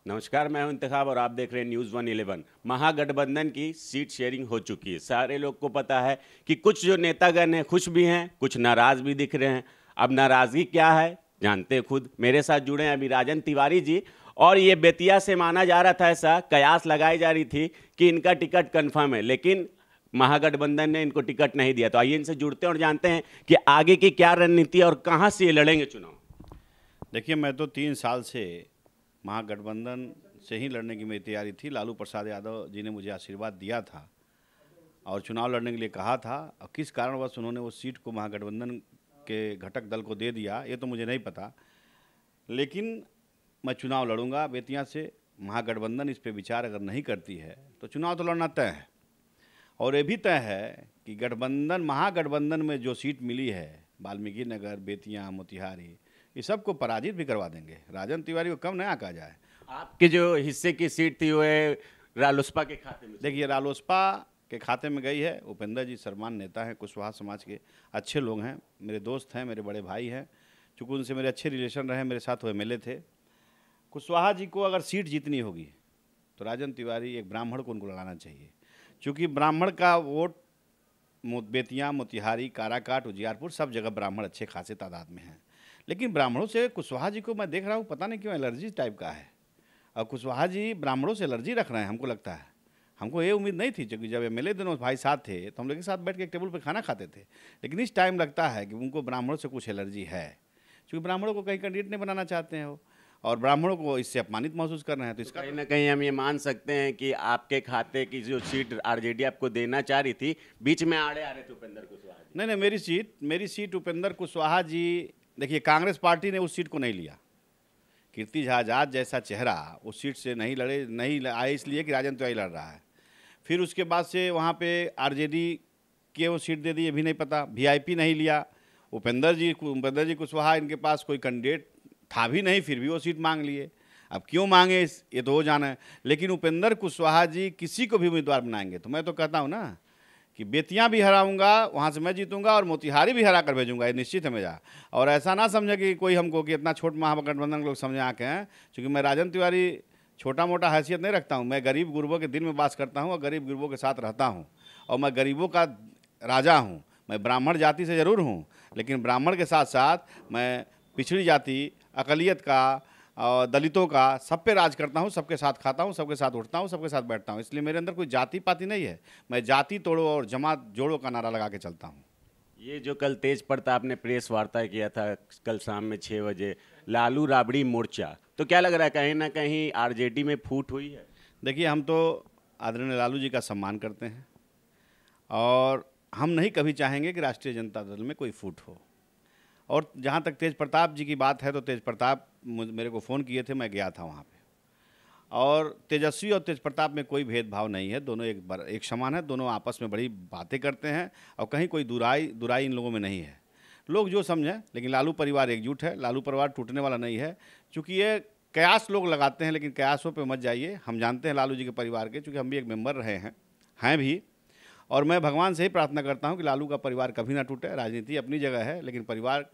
नमस्कार, मैं हूं इंतखाब और आप देख रहे हैं न्यूज़ 111। महागठबंधन की सीट शेयरिंग हो चुकी है। सारे लोग को पता है कि कुछ जो नेतागण हैं खुश भी हैं, कुछ नाराज भी दिख रहे हैं। अब नाराजगी क्या है जानते खुद। मेरे साथ जुड़े हैं अभी राजन तिवारी जी। और ये बेतिया से माना जा रहा था, ऐसा कयास लगाई जा रही थी कि इनका टिकट कन्फर्म है, लेकिन महागठबंधन ने इनको टिकट नहीं दिया। तो आइए इनसे जुड़ते हैं और जानते हैं कि आगे की क्या रणनीति और कहाँ से ये लड़ेंगे चुनाव। देखिए, मैं तो 3 साल से महागठबंधन से ही लड़ने की मेरी तैयारी थी। लालू प्रसाद यादव जी ने मुझे आशीर्वाद दिया था और चुनाव लड़ने के लिए कहा था। और किस कारणवश उन्होंने उस सीट को महागठबंधन के घटक दल को दे दिया ये तो मुझे नहीं पता, लेकिन मैं चुनाव लड़ूंगा बेतिया से। महागठबंधन इस पर विचार अगर नहीं करती है तो चुनाव तो लड़ना तय है। और ये भी तय है कि महागठबंधन में जो सीट मिली है, वाल्मीकि नगर, बेतिया, मोतिहारी, ये सबको पराजित भी करवा देंगे। राजन तिवारी को कम नया कहा जाए। आपके जो हिस्से की सीट थी वो रालोसपा के खाते में। देखिए, रालोसपा के खाते में गई है। उपेंद्र जी सर्वमान्य नेता हैं, कुशवाहा समाज के अच्छे लोग हैं, मेरे दोस्त हैं, मेरे बड़े भाई हैं। चूँकि उनसे मेरे अच्छे रिलेशन रहे, मेरे साथ वो एमएलए थे। कुशवाहा जी को अगर सीट जीतनी होगी तो राजन तिवारी एक ब्राह्मण को उनको लड़ाना चाहिए। चूँकि ब्राह्मण का वोट बेतिया, मोतिहारी, काराकाट, उजियारपुर सब जगह ब्राह्मण अच्छे खासे तादाद में हैं। लेकिन ब्राह्मणों से कुशवाहा जी को मैं देख रहा हूँ पता नहीं क्यों एलर्जी टाइप का है। और कुशवाहा जी ब्राह्मणों से एलर्जी रख रहे हैं, हमको लगता है। हमको ये उम्मीद नहीं थी, क्योंकि जब एमएलए दोनों भाई साथ थे तो हम लोग के साथ बैठ के एक टेबल पर खाना खाते थे। लेकिन इस टाइम लगता है कि उनको ब्राह्मणों से कुछ एलर्जी है, क्योंकि ब्राह्मणों को कहीं कैंडिडेट नहीं बनाना चाहते हैं वो, और ब्राह्मणों को इससे अपमानित महसूस कर रहे हैं। तो इसका कहीं ना कहीं हम ये मान सकते हैं कि आपके खाते की जो सीट आरजेडी आपको देना चाह रही थी, बीच में आड़े आ रहे थे उपेंद्र कुशवाहा जी। नहीं, मेरी सीट उपेंद्र कुशवाहा जी, देखिए कांग्रेस पार्टी ने उस सीट को नहीं लिया। कीर्ति झा आजाद जैसा चेहरा उस सीट से नहीं आए, इसलिए कि राजन तिवारी लड़ रहा है। फिर उसके बाद से वहाँ पे आरजेडी के वो सीट दे दी, ये भी नहीं पता। वीआईपी नहीं लिया। उपेंद्र जी कुशवाहा, इनके पास कोई कैंडिडेट था भी नहीं, फिर भी वो सीट मांग लिए। अब क्यों मांगे ये तो हो जाना है। लेकिन उपेंद्र कुशवाहा जी किसी को भी उम्मीदवार बनाएंगे तो मैं तो कहता हूँ ना कि बेतिया भी हराऊंगा, वहाँ से मैं जीतूंगा, और मोतिहारी भी हरा कर भेजूंगा, ये निश्चित है मेरा। और ऐसा ना समझे कि कोई हमको कि इतना छोट महागठबंधन लोग समझे आके हैं। क्योंकि मैं राजन तिवारी छोटा मोटा हैसियत नहीं रखता हूँ। मैं गरीब गुरबों के दिल में वास करता हूँ और गरीब गुरबों के साथ रहता हूँ, और मैं गरीबों का राजा हूँ। मैं ब्राह्मण जाति से ज़रूर हूँ, लेकिन ब्राह्मण के साथ साथ मैं पिछड़ी जाति, अकलियत का और दलितों का, सब पे राज करता हूँ। सबके साथ खाता हूँ, सबके साथ उठता हूँ, सबके साथ बैठता हूँ। इसलिए मेरे अंदर कोई जाति पाति नहीं है। मैं जाति तोड़ो और जमात जोड़ो का नारा लगा के चलता हूँ। ये जो कल तेज प्रताप ने प्रेस वार्ता किया था कल शाम में 6 बजे, लालू राबड़ी मोर्चा, तो क्या लग रहा है कहीं ना कहीं आरजेडी में फूट हुई है? देखिए, हम तो आदरणीय लालू जी का सम्मान करते हैं और हम नहीं कभी चाहेंगे कि राष्ट्रीय जनता दल में कोई फूट हो। और जहाँ तक तेज प्रताप जी की बात है, तो तेज प्रताप मेरे को फ़ोन किए थे, मैं गया था वहाँ पे। और तेजस्वी और तेज प्रताप में कोई भेदभाव नहीं है, दोनों एक समान है। दोनों आपस में बड़ी बातें करते हैं और कहीं कोई दुराई इन लोगों में नहीं है। लोग जो समझें, लेकिन लालू परिवार एकजुट है। लालू परिवार टूटने वाला नहीं है। चूँकि ये कयास लोग लगाते हैं, लेकिन कयासों पर मत जाइए। हम जानते हैं लालू जी के परिवार के, चूँकि हम भी एक मेम्बर रहे हैं भी। और मैं भगवान से ही प्रार्थना करता हूं कि लालू का परिवार कभी ना टूटे। राजनीति अपनी जगह है, लेकिन परिवार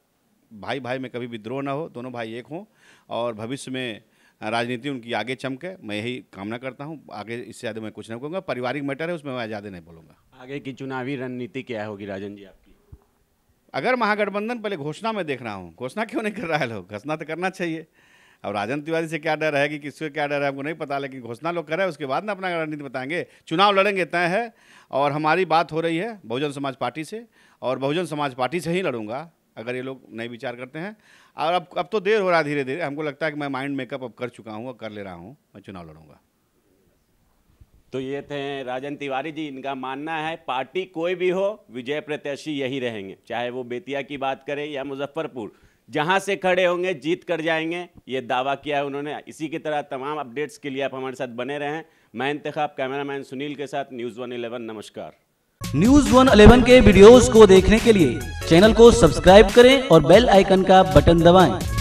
भाई भाई में कभी विद्रोह ना हो, दोनों भाई एक हों और भविष्य में राजनीति उनकी आगे चमके। मैं यही कामना करता हूं। आगे इससे ज़्यादा मैं कुछ नहीं कहूँगा। पारिवारिक मैटर है, उसमें मैं ज़्यादा नहीं बोलूँगा। आगे की चुनावी रणनीति क्या होगी राजन जी आपकी? अगर महागठबंधन, पहले घोषणा में देख रहा हूँ, घोषणा क्यों नहीं कर रहा है लोग? घोषणा तो करना चाहिए। अब राजन तिवारी से क्या डर है कि किससे क्या डर है हमको नहीं पता, लेकिन घोषणा लोग कर रहे हैं, उसके बाद ना अपना रणनीति बताएंगे। चुनाव लड़ेंगे तय है। और हमारी बात हो रही है बहुजन समाज पार्टी से, और बहुजन समाज पार्टी से ही लड़ूंगा अगर ये लोग नए विचार करते हैं। और अब तो देर हो रहा है, धीरे धीरे हमको लगता है कि मैं माइंड मेकअप अब कर चुका हूँ और कर ले रहा हूँ। मैं चुनाव लड़ूंगा। तो ये थे राजन तिवारी जी। इनका मानना है पार्टी कोई भी हो, विजय प्रत्याशी यही रहेंगे, चाहे वो बेतिया की बात करें या मुजफ्फरपुर, जहां से खड़े होंगे जीत कर जाएंगे, ये दावा किया है उन्होंने। इसी की तरह तमाम अपडेट्स के लिए आप हमारे साथ बने रहें। मैं इंतखाब, कैमरामैन सुनील के साथ, न्यूज़ 111। नमस्कार। न्यूज़ 111 के वीडियोस को देखने के लिए चैनल को सब्सक्राइब करें और बेल आइकन का बटन दबाएं।